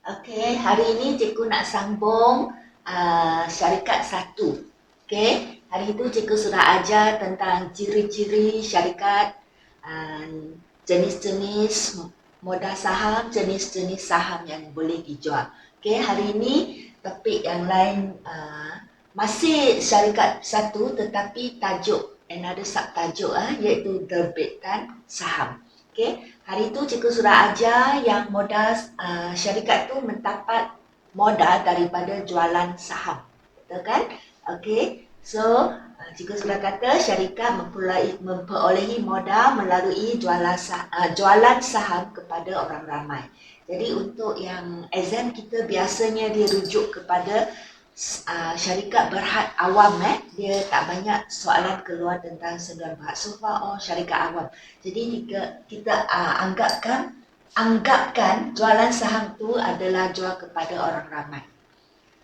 Okey, hari ini cikgu nak sambung syarikat satu. Okey, hari itu cikgu sudah ajar tentang ciri-ciri syarikat, uh, jenis-jenis modal saham, jenis-jenis saham yang boleh dijual. Okey, hari ini topik yang lain masih syarikat satu tetapi tajuk, another subtajuk iaitu terbitan saham. Okey, hari itu cikgu sudah ajar yang modal syarikat tu mendapat modal daripada jualan saham. Betul kan? Okey. So, cikgu sudah kata syarikat memperolehi modal melalui jualan saham kepada orang ramai. Jadi untuk yang exam kita biasanya dia rujuk kepada syarikat berhad awam, dia tak banyak soalan keluar tentang 9 berhad. So far syarikat awam. Jadi kita anggapkan jualan saham tu adalah jual kepada orang ramai.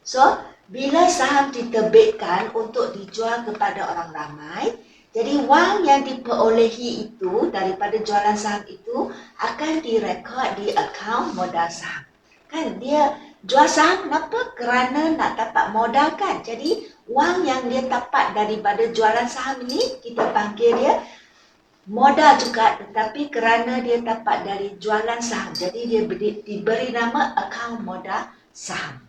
So, bila saham diterbitkan untuk dijual kepada orang ramai, jadi wang yang diperolehi itu daripada jualan saham itu akan direkod di akaun modal saham. Kan dia jual saham kenapa? Kerana nak dapat modal kan. Jadi wang yang dia dapat daripada jualan saham ini kita panggil dia modal juga, tetapi kerana dia dapat dari jualan saham, jadi dia diberi nama akaun modal saham.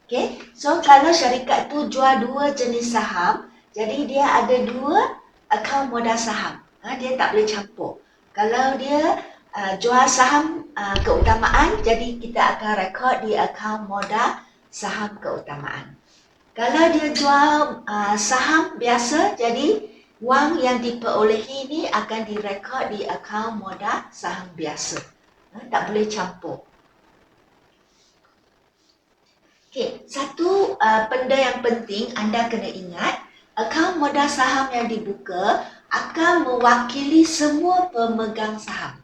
Okay, so kalau syarikat tu jual dua jenis saham, jadi dia ada dua akaun modal saham. Dia tak boleh campur. Kalau dia jual saham keutamaan, jadi kita akan rekod di akaun modal saham keutamaan. Kalau dia jual saham biasa, jadi wang yang diperolehi ini akan direkod di akaun modal saham biasa. Tak boleh campur. Okay, satu benda yang penting anda kena ingat, akaun modal saham yang dibuka akan mewakili semua pemegang saham.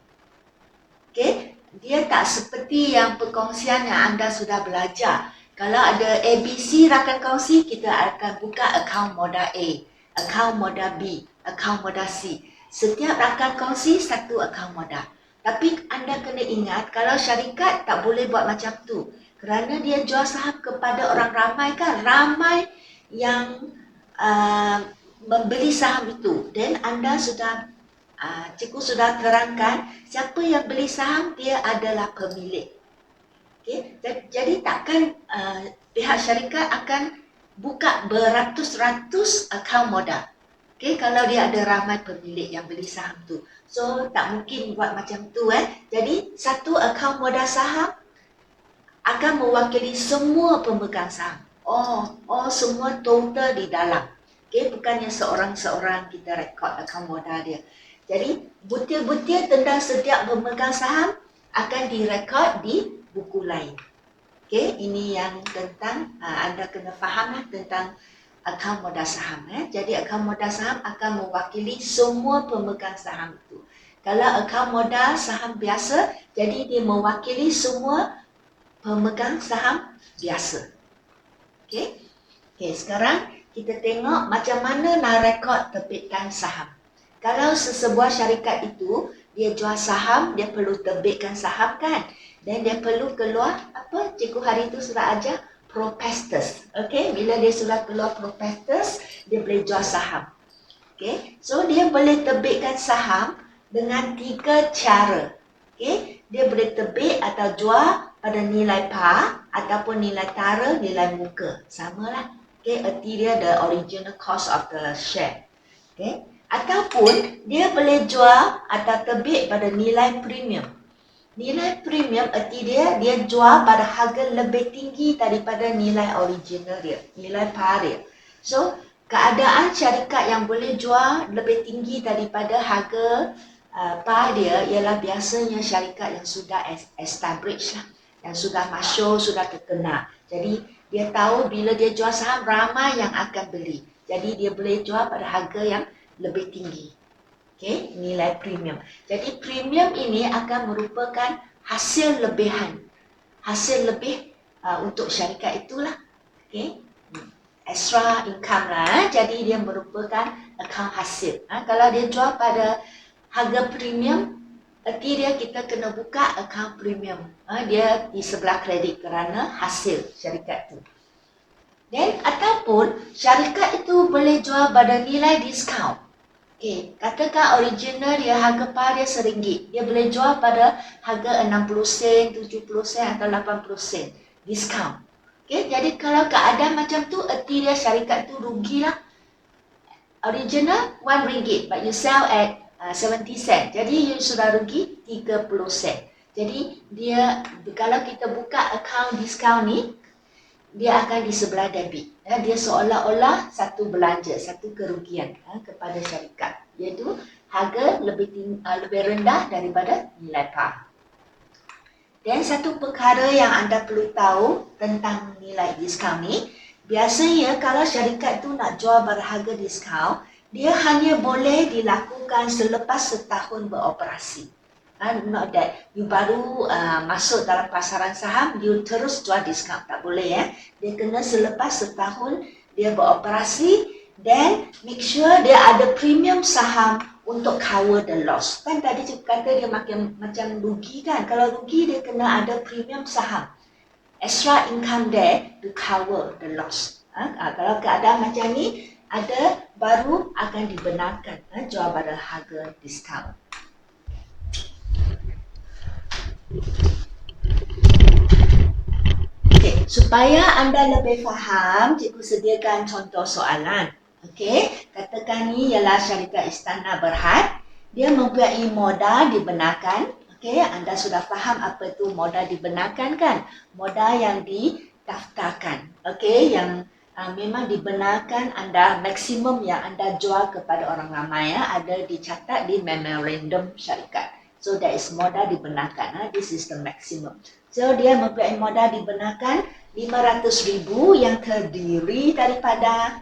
Okay, dia tak seperti yang perkongsian yang anda sudah belajar. Kalau ada ABC rakan kongsi, kita akan buka akaun modal A, akaun modal B, akaun modal C. Setiap rakan kongsi satu akaun modal. Tapi anda kena ingat, kalau syarikat tak boleh buat macam tu. Kerana dia jual saham kepada orang ramai kan, ramai yang membeli saham itu. Dan anda sudah, cikgu sudah terangkan, siapa yang beli saham, dia adalah pemilik. Okay? Jadi takkan pihak syarikat akan buka beratus-ratus akaun modal. Okay? Kalau dia ada ramai pemilik yang beli saham tu. So tak mungkin buat macam tu. Jadi satu akaun modal saham akan mewakili semua pemegang saham. Semua total di dalam. Okay? Bukannya seorang-seorang kita rekod akaun modal dia. Jadi butir-butir tentang setiap pemegang saham akan direkod di buku lain. Okay, ini yang tentang anda kena fahamlah tentang akaun modal saham. Jadi akaun modal saham akan mewakili semua pemegang saham itu. Kalau akaun modal saham biasa, jadi dia mewakili semua pemegang saham biasa. Okay, sekarang kita tengok macam mana nak rekod terbitan saham. Kalau sesebuah syarikat itu dia jual saham, dia perlu terbitkan saham kan? Dan dia perlu keluar apa? Cikgu hari itu sudah ajar prospectus. Okey, bila dia sudah keluar prospectus, dia boleh jual saham. Okey, so dia boleh terbitkan saham dengan 3 cara. Okey, dia boleh terbit atau jual pada nilai par ataupun nilai tara, nilai muka. Samalah. Okey, erti dia the original cost of the share. Okey, ataupun dia boleh jual atau terbit pada nilai premium. Nilai premium erti dia jual pada harga lebih tinggi daripada nilai original dia, nilai par dia. So, keadaan syarikat yang boleh jual lebih tinggi daripada harga par dia ialah biasanya syarikat yang sudah established lah, yang sudah masyhur, sudah terkenal. Jadi, dia tahu bila dia jual saham ramai yang akan beli. Jadi, dia boleh jual pada harga yang lebih tinggi. Okay, nilai premium. Jadi premium ini akan merupakan hasil lebihan. Hasil lebih untuk syarikat itulah. Okay, extra income lah. Jadi dia merupakan akaun hasil. Kalau dia jual pada harga premium, erti dia kita kena buka akaun premium. Dia di sebelah kredit kerana hasil syarikat tu. Dan ataupun syarikat itu boleh jual pada nilai diskaun. Okay, katakan original dia harga par dia RM1. Dia boleh jual pada harga 60 sen, 70 sen atau 80 sen. Diskaun. Okay, jadi kalau keadaan macam tu, erti dia syarikat tu rugilah. Original RM1 but you sell at 70 sen. Jadi you sudah rugi 30 sen. Jadi dia kalau kita buka akaun diskaun ni, dia akan di sebelah debit. Dia seolah-olah satu belanja, satu kerugian kepada syarikat. Iaitu harga lebih rendah daripada nilai par. Dan satu perkara yang anda perlu tahu tentang nilai diskaun ni, biasanya kalau syarikat tu nak jual berharga diskaun, dia hanya boleh dilakukan selepas setahun beroperasi. Not that you baru masuk dalam pasaran saham, you terus jual diskaun. Tak boleh ya. Dia kena selepas setahun dia beroperasi dan make sure dia ada premium saham untuk cover the loss. Kan tadi cikgu kata dia macam rugi kan. Kalau rugi dia kena ada premium saham. Extra income there to cover the loss. Kalau keadaan macam ni, ada baru akan dibenarkan jual pada harga diskaun. Okay, supaya anda lebih faham, cikgu sediakan contoh soalan. Okay, katakan ni ialah syarikat Istana Berhad. Dia mempunyai modal dibenarkan. Okay, anda sudah faham apa itu modal dibenarkan kan? Modal yang didaftarkan. Okay, yang memang dibenarkan anda maksimum yang anda jual kepada orang ramai ada dicatat di memorandum syarikat. So that is modal dibenarkan. This is the maximum. So dia mempunyai modal dibenarkan 500,000 yang terdiri daripada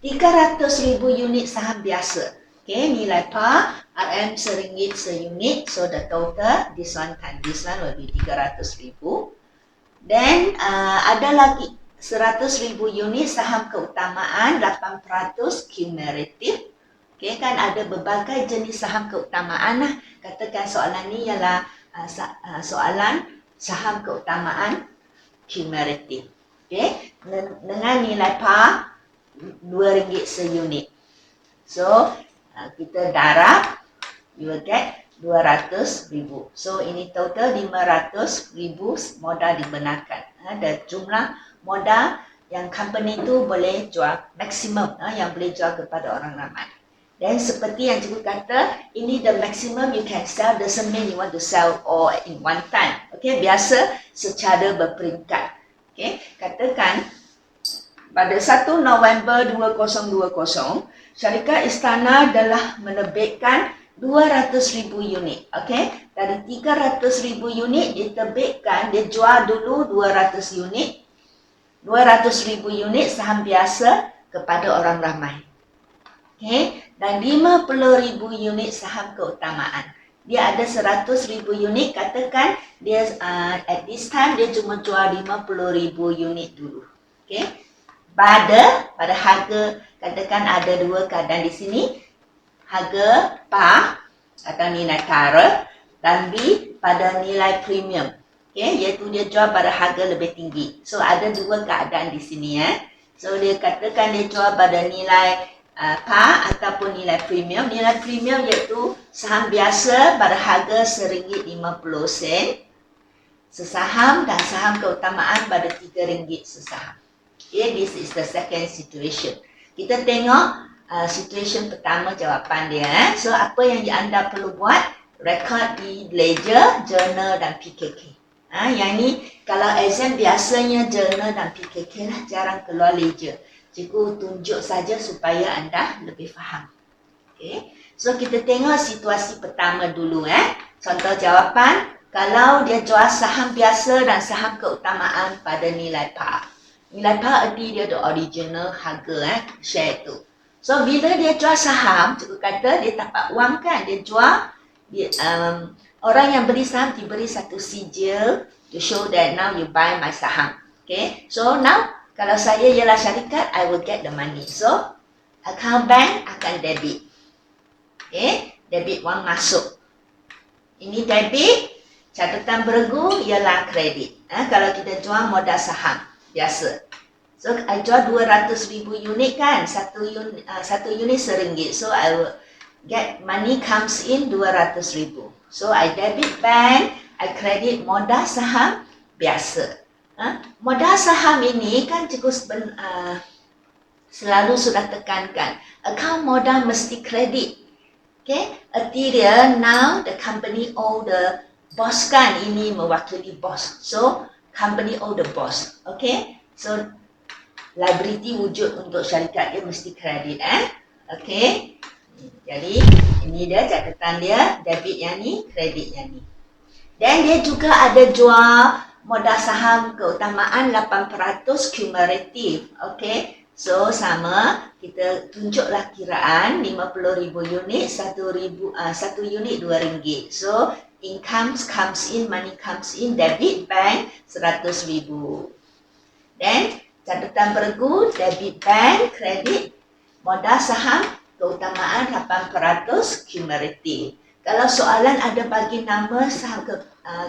300,000 unit saham biasa. Okay, nilai par RM RM1 seunit. So the total this one times this one will be 300,000. Then ada lagi 100,000 unit saham keutamaan 8% cumulative. Okay, kan ada berbagai jenis saham keutamaan lah. Katakan soalan ni ialah soalan saham keutamaan cumulative. Okay, dengan nilai par RM2 seunit. So, kita darab, you will get 200,000. So, ini total 500,000 modal dibenarkan. Dan jumlah modal yang company tu boleh jual maksimum, yang boleh jual kepada orang ramai. Dan seperti yang cikgu kata, ini the maximum you can sell, doesn't mean you want to sell all in one time. Okay, biasa secara berperingkat. Okay, katakan pada 1 November 2020, syarikat Istana telah menerbitkan 200,000 unit. Okay, dari 300,000 unit diterbitkan, dia jual dulu 200 unit, 200,000 unit saham biasa kepada orang ramai. Okay, dan 50,000 unit saham keutamaan. Dia ada 100,000 unit, katakan dia at this time dia cuma jual 50,000 unit dulu. Okay, pada harga, katakan ada dua keadaan di sini, harga par atau nilai tara dan B pada nilai premium. Okay, iaitu dia jual pada harga lebih tinggi. So ada dua keadaan di sini So dia katakan dia jual pada nilai par ataupun nilai premium. Nilai premium iaitu saham biasa pada harga RM1.50 sesaham dan saham keutamaan pada RM3 sesaham. Okay, this is the second situation. Kita tengok situation pertama jawapan dia. So apa yang anda perlu buat? Rekod di ledger, journal dan PKK. Yang ni kalau exam biasanya journal dan PKK lah, jarang keluar ledger. Cikgu tunjuk saja supaya anda lebih faham. Okay. So kita tengok situasi pertama dulu. Contoh jawapan, kalau dia jual saham biasa dan saham keutamaan pada nilai par. Nilai par arti dia the original harga share tu. So bila dia jual saham, cikgu kata dia dapat wang kan, dia jual, orang yang beli saham diberi satu sijil to show that now you buy my saham. Okay, so now kalau saya ialah syarikat, I will get the money. So, account bank akan debit. Okay, debit wang masuk. Ini debit, catatan beregu ialah kredit. Kalau kita jual modal saham biasa. So, I jual 200,000 unit kan, satu unit RM1. So, I will get money comes in 200,000. So, I debit bank, I credit modal saham biasa. Modal saham ini kan cikgu selalu sudah tekankan. Account modal mesti kredit. Okay, erti dia now the company owe the boss kan, ini mewakili boss. So, company owe the boss. Okay, so liability wujud untuk syarikat dia mesti kredit. Okay, jadi ini dia catatan dia, debit yang ni, kredit yang ni. Dan dia juga ada jual modal saham keutamaan 8% cumulative. Okay, so sama, kita tunjuklah kiraan 50,000 unit, 1 unit RM2. So, income comes in, money comes in, debit bank 100,000. Dan catatan beregu, debit bank, kredit, modal saham, keutamaan 8% cumulative. Kalau soalan ada bagi nama saham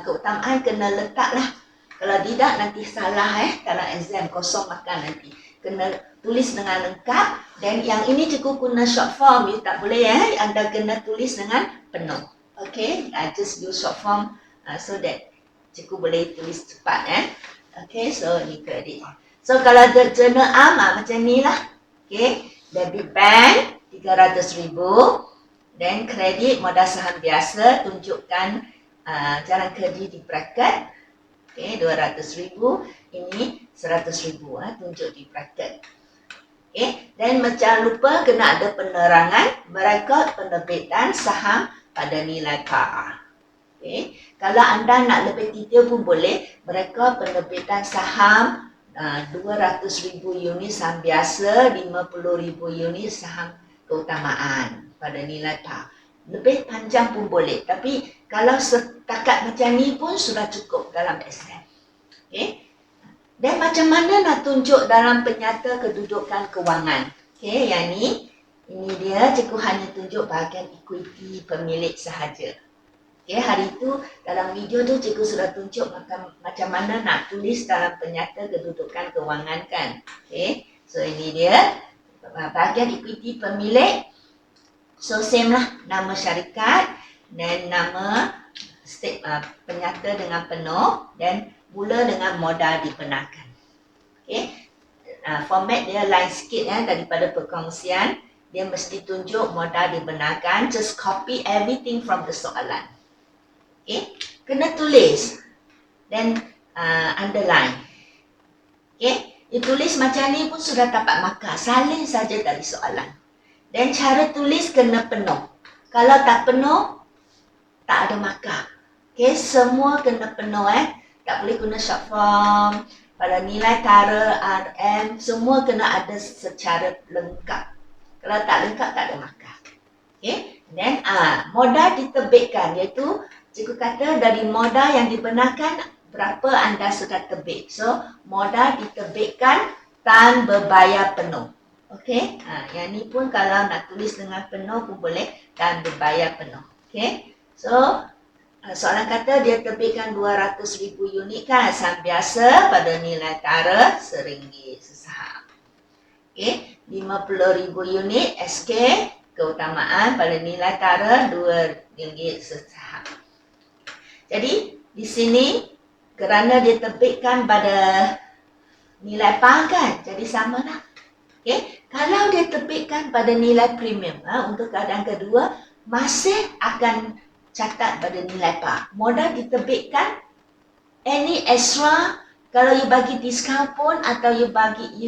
keutamaan, kena letaklah. Kalau tidak nanti salah kalau exam kosong makan nanti. Kena tulis dengan lengkap. Dan yang ini cikgu guna short form, you tak boleh anda kena tulis dengan penuh. Okay, I just use short form so that cikgu boleh tulis cepat. Okay, so ini kredit. So kalau journal macam ni lah. Okay, debit bank 300,000. Dan kredit modal saham biasa, tunjukkan jalan kerja di bracket. Okay, 200,000. Ini 100,000. Tunjuk di bracket. Okay, dan jangan lupa kena ada penerangan merekod penerbitan saham pada nilai par. Okay, kalau anda nak lebih detail pun boleh, merekod penerbitan saham 200,000 unit saham biasa, 50,000 unit saham keutamaan pada nilai par. Lebih panjang pun boleh, tapi kalau setakat macam ni pun sudah cukup dalam exam. Okay. Dan macam mana nak tunjuk dalam penyata kedudukan kewangan? Okay, yang ni, ini dia cikgu hanya tunjuk bahagian equity pemilik sahaja. Okay, hari itu dalam video tu cikgu sudah tunjuk macam mana nak tulis dalam penyata kedudukan kewangan kan. Okay, so ini dia bahagian equity pemilik. So same lah, nama syarikat dan nama penyata dengan penuh dan mula dengan modal dibenarkan. Okay, format dia lain sikit daripada perkongsian. Dia mesti tunjuk modal dibenarkan. Just copy everything from the soalan. Okay, kena tulis dan underline. Okay, ditulis macam ni pun sudah dapat markah. Salin saja dari soalan. Dan cara tulis kena penuh. Kalau tak penuh, tak ada markah. Okay, semua kena penuh Tak boleh guna short form. Pada nilai tara, RM, semua kena ada secara lengkap. Kalau tak lengkap, tak ada markah. Okay, then modal diterbitkan, iaitu cikgu kata dari modal yang dibenarkan, berapa anda sudah terbit. So, modal diterbitkan tan berbayar penuh. Okay, yang ni pun kalau nak tulis dengan penuh pun boleh, tan berbayar penuh. Okay, so soalan kata dia terbitkan 200,000 unit kan, saham biasa pada nilai tara RM1 sesaham. Okay, 50,000 unit SK keutamaan pada nilai tara RM2 sesaham. Jadi di sini kerana dia terbitkan pada nilai par kan, jadi sama lah. Okay, kalau dia terbitkan pada nilai premium untuk keadaan kedua, masih akan catat pada nilai par. Modal diterbitkan, any extra, kalau you bagi diskaun pun atau you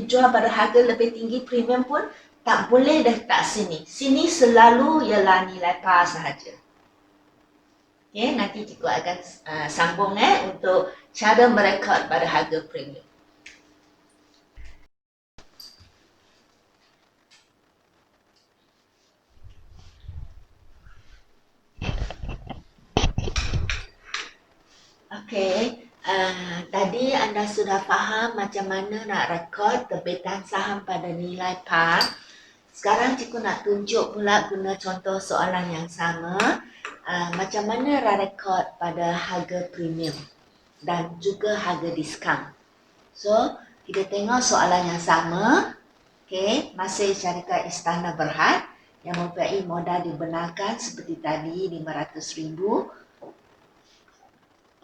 jual pada harga lebih tinggi premium pun, tak boleh letak sini. Sini selalu ialah nilai par sahaja. Okay, nanti cikgu akan sambung untuk cara merekod pada harga premium. Okay, tadi anda sudah faham macam mana nak rekod terbitan saham pada nilai par. Sekarang cikgu nak tunjuk pula guna contoh soalan yang sama. Macam mana rekod pada harga premium dan juga harga diskaun. So, kita tengok soalan yang sama. Okay, masih syarikat Istana Berhad yang mempunyai modal dibenarkan seperti tadi 500,000.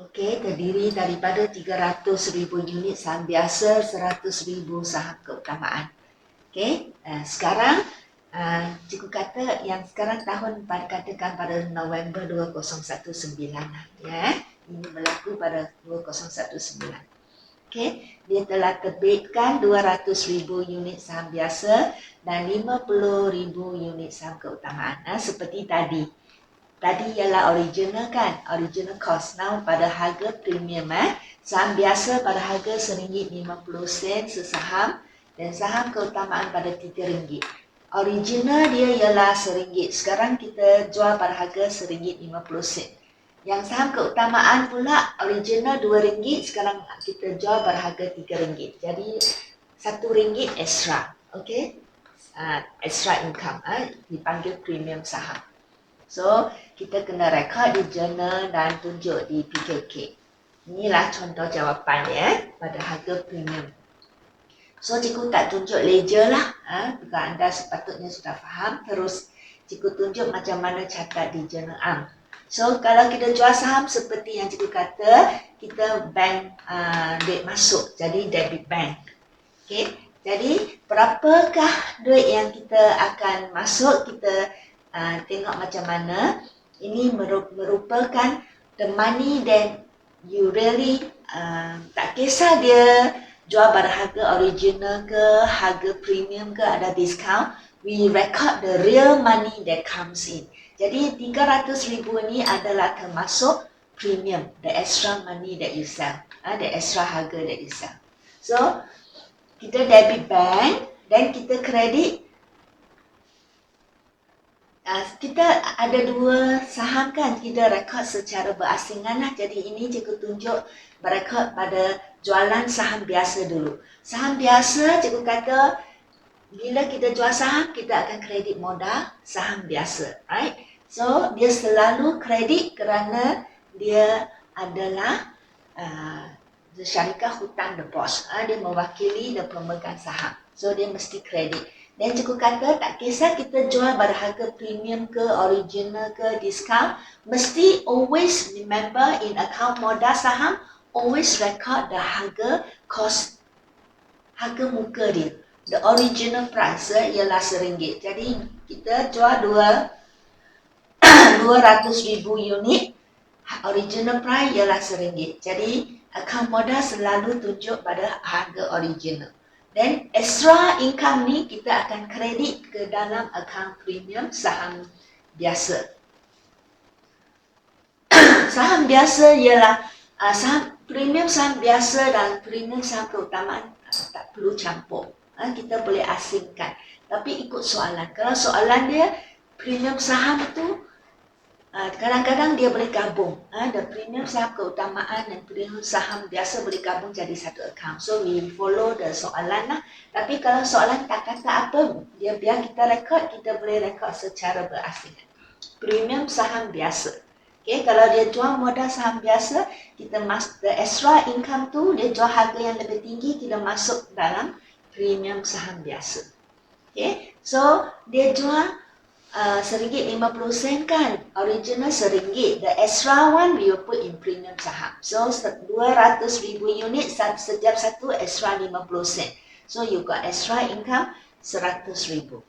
Okey, terdiri daripada 300,000 unit saham biasa, 100,000 saham keutamaan. Okey, sekarang cikgu kata yang sekarang tahun katakan pada November 2019 ya. Ini berlaku pada 2019. Okey, dia telah terbitkan 200,000 unit saham biasa dan 50,000 unit saham keutamaan. Seperti tadi. Tadi ialah original kan, original cost. Now pada harga premium saham biasa pada harga RM1.50 sesaham dan saham keutamaan pada RM3. Original dia ialah RM1. Sekarang kita jual pada harga RM1.50. Yang saham keutamaan pula original RM2, sekarang kita jual pada harga RM3. Jadi RM1 extra, okey? Extra income, dipanggil premium saham. So, kita kena rekod di jurnal dan tunjuk di PKK. Inilah contoh jawapannya pada harga premium. So, cikgu tak tunjuk ledger lah. Jika anda sepatutnya sudah faham, terus cikgu tunjuk macam mana catat di jurnal am. So, kalau kita jual saham seperti yang cikgu kata, kita bank duit masuk, jadi debit bank. Okay? Jadi, berapakah duit yang kita akan masuk, kita tengok macam mana. Ini merupakan the money that you really, tak kisah dia jual pada harga original ke, harga premium ke, ada discount, we record the real money that comes in. Jadi 300,000 ni adalah termasuk premium, the extra money that you sell, the extra harga that you sell. So, kita debit bank dan kita kredit. Kita ada dua saham kan, kita rekod secara berasingan lah. Jadi ini cikgu tunjuk berekod pada jualan saham biasa dulu. Saham biasa cikgu kata, bila kita jual saham, kita akan kredit modal saham biasa, right? So, dia selalu kredit kerana dia adalah syarikat hutang the boss. Dia mewakili the pemegang saham. So, dia mesti kredit. Dan cikgu kata, tak kisah kita jual pada harga premium ke, original ke, discount, mesti always remember in account modal saham, always record the harga cost, harga muka dia. The original price ialah RM1. Jadi kita jual 200,000 unit, original price ialah RM1. Jadi account modal selalu tunjuk pada harga original. Dan extra income ni kita akan kredit ke dalam account premium saham biasa. Saham biasa ialah saham premium saham biasa dan premium saham keutamaan tak perlu campur. Kita boleh asingkan. Tapi ikut soalan. Kalau soalan dia premium saham tu kadang-kadang dia boleh gabung. The premium saham keutamaan dan premium saham biasa boleh gabung jadi satu account. So we follow the soalan lah. Tapi kalau soalan tak kata apa, dia biar kita rekod, kita boleh rekod secara berasingan. Premium saham biasa. Okay, kalau dia jual modal saham biasa, kita the extra income tu, dia jual harga yang lebih tinggi, kita masuk dalam premium saham biasa. Okay, so dia jual RM1.50 kan, original RM1. The extra one we will put in premium saham. So 200,000 unit, setiap satu extra RM50. So you got extra income 100,000.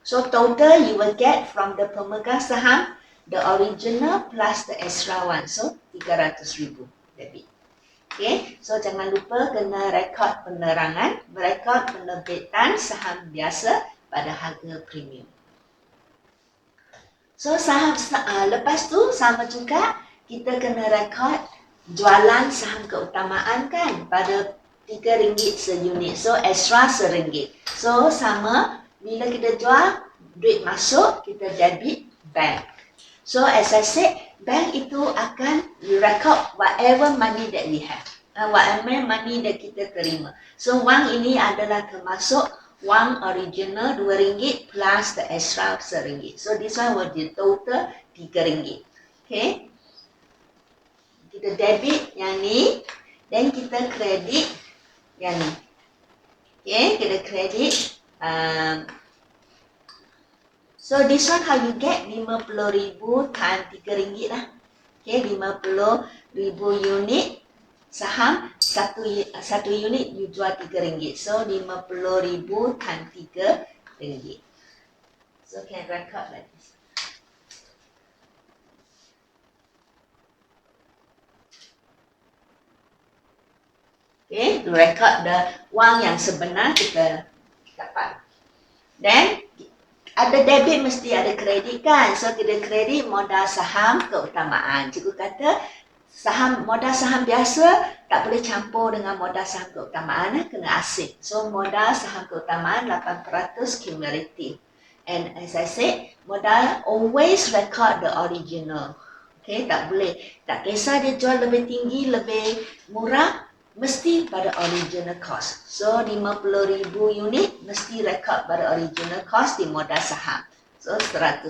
So total you will get from the pemegang saham, the original plus the extra one. So 300,000 debit. Okay, so jangan lupa kena rekod penerangan, merekod penerbitan saham biasa pada harga premium. So saham lepas tu sama juga kita kena rekod jualan saham keutamaan kan pada RM3 seunit. So extra RM1. So sama bila kita jual duit masuk kita debit bank. So as I said, bank itu akan record whatever money that we have. Whatever money that kita terima. So wang ini adalah termasuk wang original RM2 plus the extra RM1. So this one will be total RM3. Okay. Kita debit yang ni, then kita kredit yang ni. Okay, kita kredit. So this one how you get? 50,000 times RM3 lah. Okay, 50,000 unit saham, satu unit you jual RM3. So 50,000 times RM3. So can record like this. Okay, to record the wang yang sebenar kita dapat. Then ada debit mesti ada kredit kan. So kita kredit modal saham keutamaan. Cikgu kata modal saham biasa tak boleh campur dengan modal saham keutamaan, kena asing. So modal saham keutamaan 8% cumulative. And as I said, modal always record the original. Okay, tak boleh. Tak kisah dia jual lebih tinggi, lebih murah, mesti pada original cost. So 50,000 unit mesti record pada original cost di modal saham. So 100,000.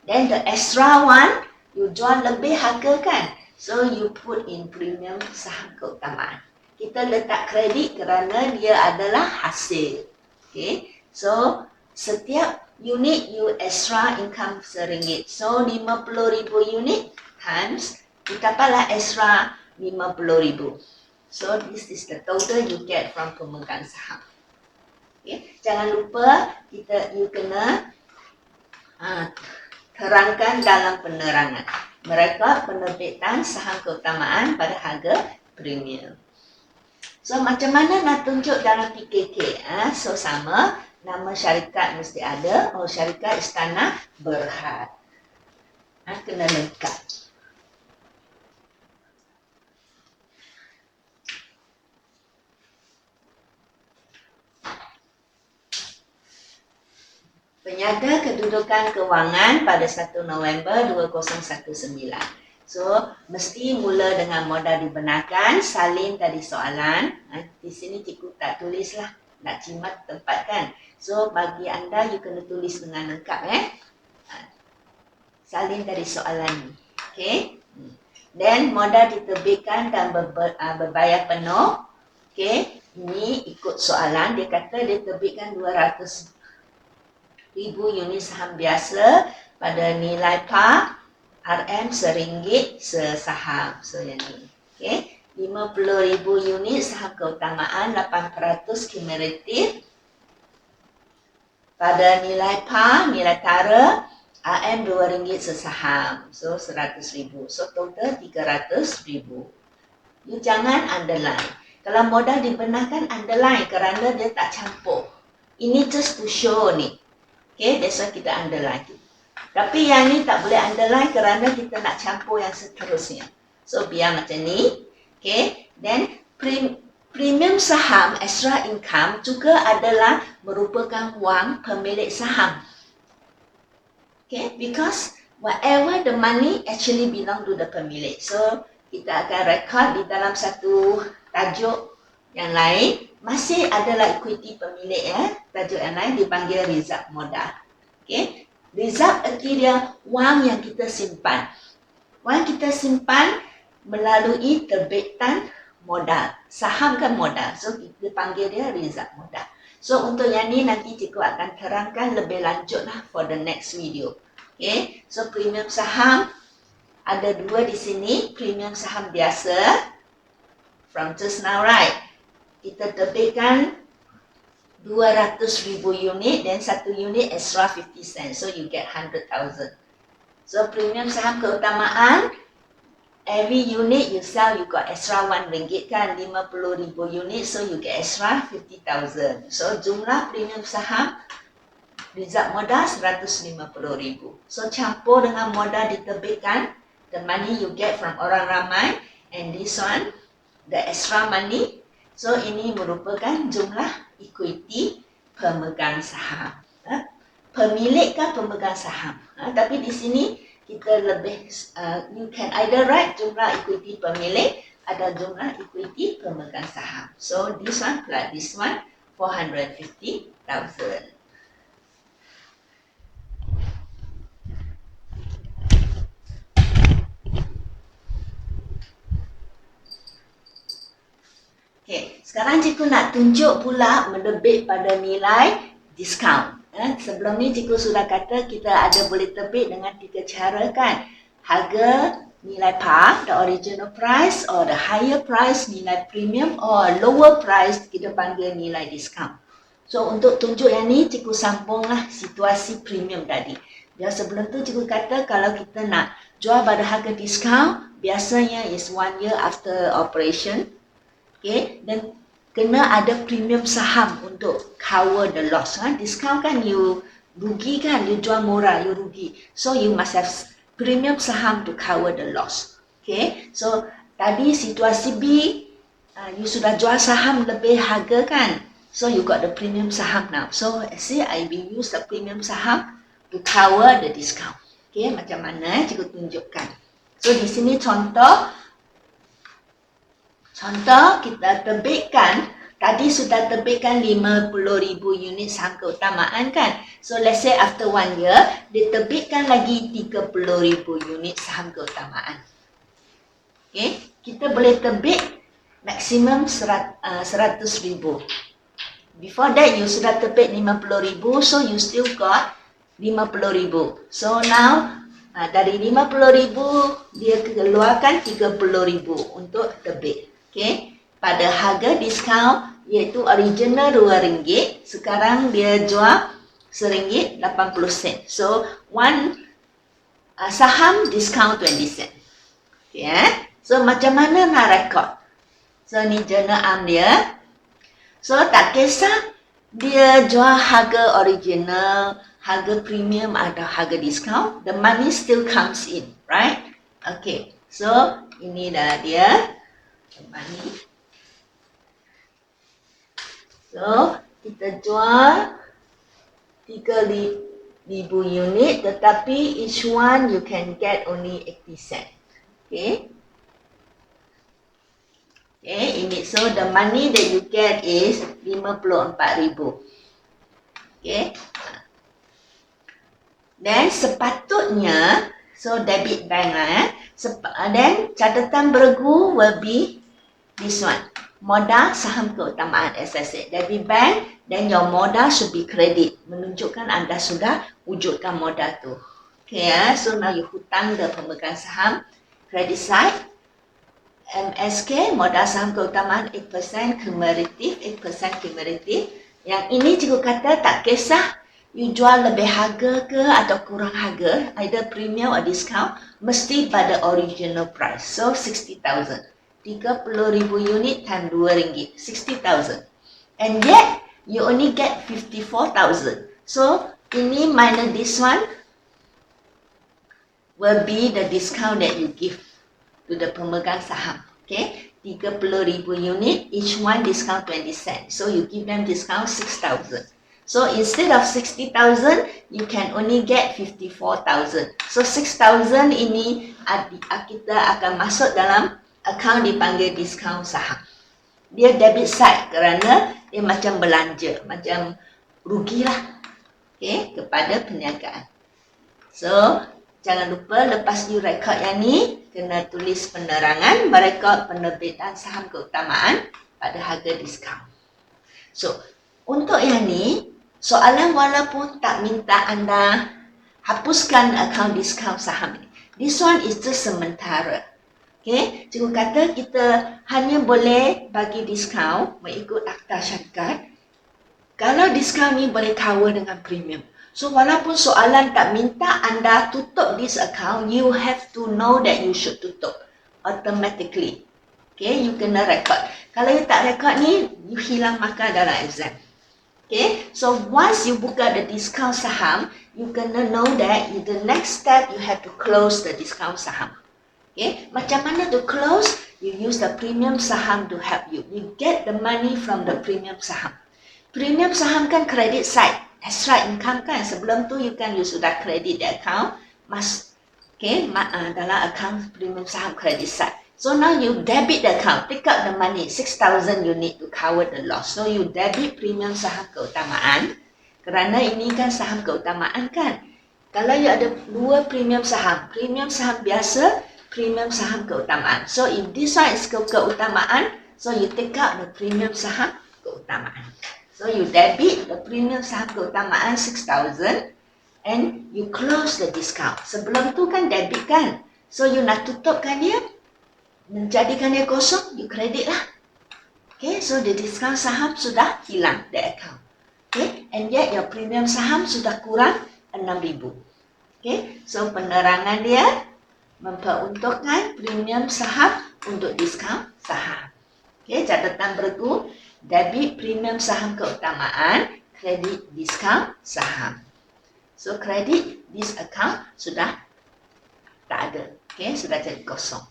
Then the extra one, you jual lebih harga kan? So you put in premium saham keutamaan. Kita letak kredit kerana dia adalah hasil. Okay. So setiap unit you extra income RM1. So 50,000 unit times kita dapatlah extra 50,000. So this is the total you get from pemegang saham. Okay. Jangan lupa you kena terangkan dalam penerangan. Mereka penerbitan saham keutamaan pada harga premium. So macam mana nak tunjuk dalam PKK? So sama, nama syarikat mesti ada. Oh, syarikat Istana Berhad. Kena lengkap. Penyada kedudukan kewangan pada 1 November 2019. So, mesti mula dengan modal dibenarkan, salin tadi soalan. Di sini cikgu tak tulis lah, nak cimat tempat kan. So, bagi anda, you kena tulis dengan lengkap salin tadi soalan ni. Okay. Then, modal diterbitkan dan berbayar penuh. Okay. Ini ikut soalan, dia kata dia terbitkan 200,000 unit saham biasa pada nilai par RM RM1 sesaham. So yang ni. Okay. 50,000 unit saham keutamaan 8% cumulative pada nilai par, nilai tara RM RM2 sesaham. So 100,000. So total 300,000. You jangan underline. Kalau modal dibenarkan underline kerana dia tak campur. Ini just to show ni. Okay, that's why kita underline. Tapi yang ni tak boleh underline kerana kita nak campur yang seterusnya. So, biar macam ni. Okay, then premium saham, extra income juga adalah merupakan wang pemilik saham. Okay, because whatever the money actually belong to the pemilik. So, kita akan record di dalam satu tajuk yang lain. Masih adalah equity pemilik tajuk yang lain dipanggil reserve modal. Okay. Reserve erti dia wang yang kita simpan. Wang kita simpan melalui terbitan modal. Saham kan modal. So kita panggil dia reserve modal. So untuk yang ni nanti cikgu akan terangkan lebih lanjut lah for the next video. Okay. So premium saham ada dua di sini. Premium saham biasa from just now, right? Kita terbitkan 200,000 unit dan satu unit extra 50 cents. So you get 100,000. So premium saham keutamaan, every unit you sell you got extra RM1 kan, 50,000 unit, so you get extra 50,000. So jumlah premium saham reserve modal 150,000. So campur dengan modal diterbitkan, the money you get from orang ramai, and this one the extra money. So ini merupakan jumlah equity pemegang saham. Pemilik kan pemegang saham. Tapi di sini kita lebih, you can either write jumlah equity pemilik, ada jumlah equity pemegang saham. So this one plus this one 450,000. Okey, sekarang cikgu nak tunjuk pula mendebit pada nilai diskaun. Sebelum ni cikgu sudah kata kita ada boleh tebit dengan 3 cara kan. Harga nilai par, the original price, or the higher price, nilai premium, or lower price, kita panggil nilai diskaun. So untuk tunjuk yang ni, cikgu sambunglah situasi premium tadi. Biar sebelum tu cikgu kata kalau kita nak jual pada harga diskaun, biasanya is 1 year after operation. Okay, dan kena ada premium saham untuk cover the loss. Diskaun kan you rugi kan, you jual murah, you rugi. So you must have premium saham to cover the loss. Okay, so tadi situasi B, you sudah jual saham lebih harga kan. So you got the premium saham now. So see, I will use the premium saham to cover the discount. Okay, macam mana cikgu tunjukkan. So di sini contoh kita terbitkan, tadi sudah terbitkan 50,000 unit saham keutamaan kan. So let's say after 1 year, diterbitkan lagi 30,000 unit saham keutamaan. Okay, kita boleh terbit maksimum 100,000. Before that, you sudah terbit 50,000, so you still got 50,000. So now, dari 50,000, dia keluarkan 30,000 untuk terbit. Okay, pada harga diskaun iaitu original RM2, sekarang dia jual RM1.80. So, saham diskaun 20 sen. Okay, so macam mana nak rekod? So, ni journal arm dia. So, tak kisah dia jual harga original, harga premium atau harga diskaun, the money still comes in, right? Okay, so ini dah dia. Money. So, kita jual 3,000 unit, tetapi each one you can get only 80 cent. Okay. Okay, ini. So, the money that you get is 54,000. Okay. Then, sepatutnya, so debit bank lah. Then, catatan bergu will be this one, modal saham keutamaan, as I said. Debit bank, then your modal should be credit. Menunjukkan anda sudah wujudkan modal tu. Okay, so now you hutang the pemegang saham, credit side. MSK, modal saham keutamaan 8% kumulatif, 8% kumulatif. Yang ini cikgu kata tak kisah you jual lebih harga ke atau kurang harga, either premium or discount, mesti pada original price. So 60,000. 30,000 unit times RM2, 60,000. And yet, you only get 54,000. So, ini minus this one will be the discount that you give to the pemegang saham. Okay, 30,000 unit, each one discount 20 cents. So, you give them discount 6,000. So, instead of 60,000, you can only get 54,000. So, 6,000 ini kita akan masuk dalam akaun dipanggil diskaun saham. Dia debit side kerana dia macam belanja, macam rugilah, okay, kepada perniagaan. So, jangan lupa lepas you rekod yang ni, kena tulis penerangan merekod penerbitan saham keutamaan pada harga diskaun. So, untuk yang ni, soalan walaupun tak minta anda hapuskan akaun diskaun saham ni. This one is just sementara. Okay, cikgu kata kita hanya boleh bagi diskaun mengikut akta syarikat kalau diskaun ni boleh cover dengan premium. So, walaupun soalan tak minta anda tutup this account, you have to know that you should tutup automatically. Okay, you kena record. Kalau you tak record ni, you hilang markah dalam exam. Okay, so once you buka the discount saham, you kena know that in the next step, you have to close the discount saham. Okay, macam mana to close? You use the premium saham to help you. You get the money from the premium saham. Premium saham kan credit side, extra income kan. Sebelum tu you sudah credit the account, dalam account premium saham credit side. So now you debit the account, take out the money, 6,000 you need to cover the loss. So you debit premium saham keutamaan, kerana ini kan saham keutamaan kan. Kalau you ada dua premium saham biasa, premium saham keutamaan. So if this one is keutamaan, so you take out the premium saham keutamaan. So you debit the premium saham keutamaan 6,000 and you close the discount. Sebelum tu kan debit kan. So you nak tutupkan dia, menjadikan dia kosong, you credit lah. Okay, so the discount saham sudah hilang, the account. Okay, and yet your premium saham sudah kurang 6,000. Okay, so penerangan dia memperuntukkan premium saham untuk discount saham. Okay, catatan bergu, debit premium saham keutamaan, kredit discount saham. So kredit this account sudah tak ada. Okay, sudah jadi kosong.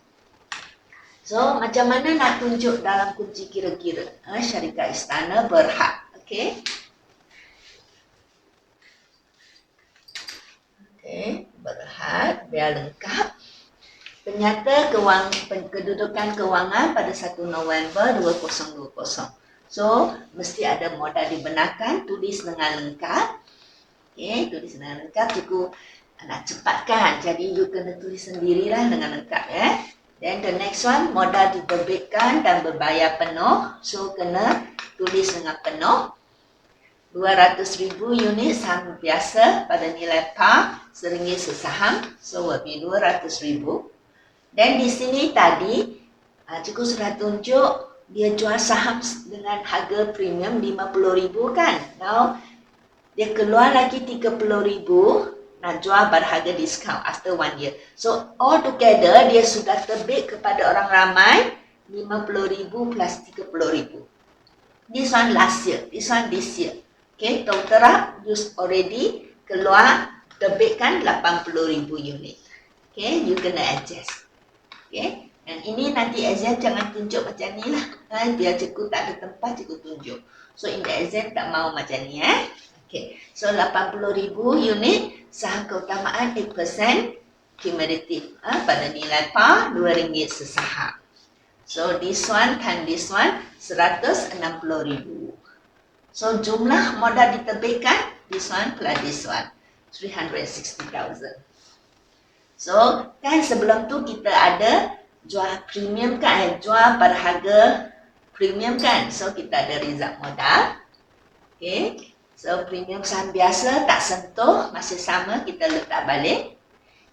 So macam mana nak tunjuk dalam kunci kira-kira? Syarikat Istana Berhad. Okay. Okay, Berhad biar lengkap. Penyata kedudukan kewangan pada 1 November 2020. So, mesti ada modal dibenarkan, tulis dengan lengkap. Okay, tulis dengan lengkap, cikgu nak cepatkan. Jadi, you kena tulis sendirilah dengan lengkap ya. Then the next one, modal diterbitkan dan berbayar penuh. So, kena tulis dengan penuh. 200,000 unit saham biasa pada nilai par RM1 sesaham. So, will be 200,000. Dan di sini tadi, cikgu sudah tunjuk dia jual saham dengan harga premium 50,000 kan. Now, dia keluar lagi 30,000 nak jual pada harga discount after 1 year. So, all together dia sudah terbit kepada orang ramai 50,000 plus 30,000. This one last year, this one this year. Okay, total up, you already keluar terbitkan 80,000 unit. Okay, you kena adjust. Okay, dan ini nanti exam jangan tunjuk macam ni lah. Biar cikgu tak ada tempat, cikgu tunjuk. So, in the exam tak mau macam ni Okay, so 80,000 unit saham keutamaan 8% cumulative pada nilai par RM2 sesaham. So, this one times this one 160,000. So, jumlah modal diterbitkan, this one plus this one, 360,000. So, kan sebelum tu kita ada jual premium kan, jual pada harga premium kan. So, kita ada result modal. Okay. So, premium saham biasa tak sentuh, masih sama, kita letak balik.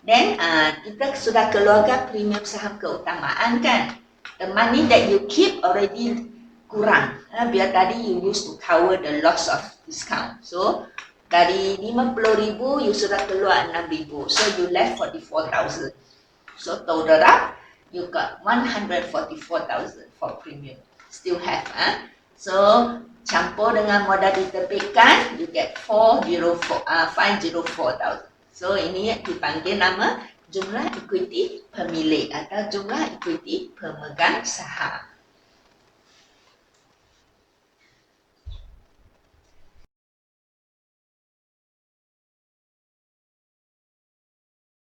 Then, kita sudah keluarkan premium saham keutamaan kan. The money that you keep already kurang. Biar tadi you use to cover the loss of discount. So, dari 50,000, you sudah keluar 6,000. So, you left 44,000. So, total up, you got 144,000 for premium. Still have. So, campur dengan modal diterbitkan, you get 504,000. So, ini dipanggil nama jumlah equity pemilik atau jumlah equity pemegang saham.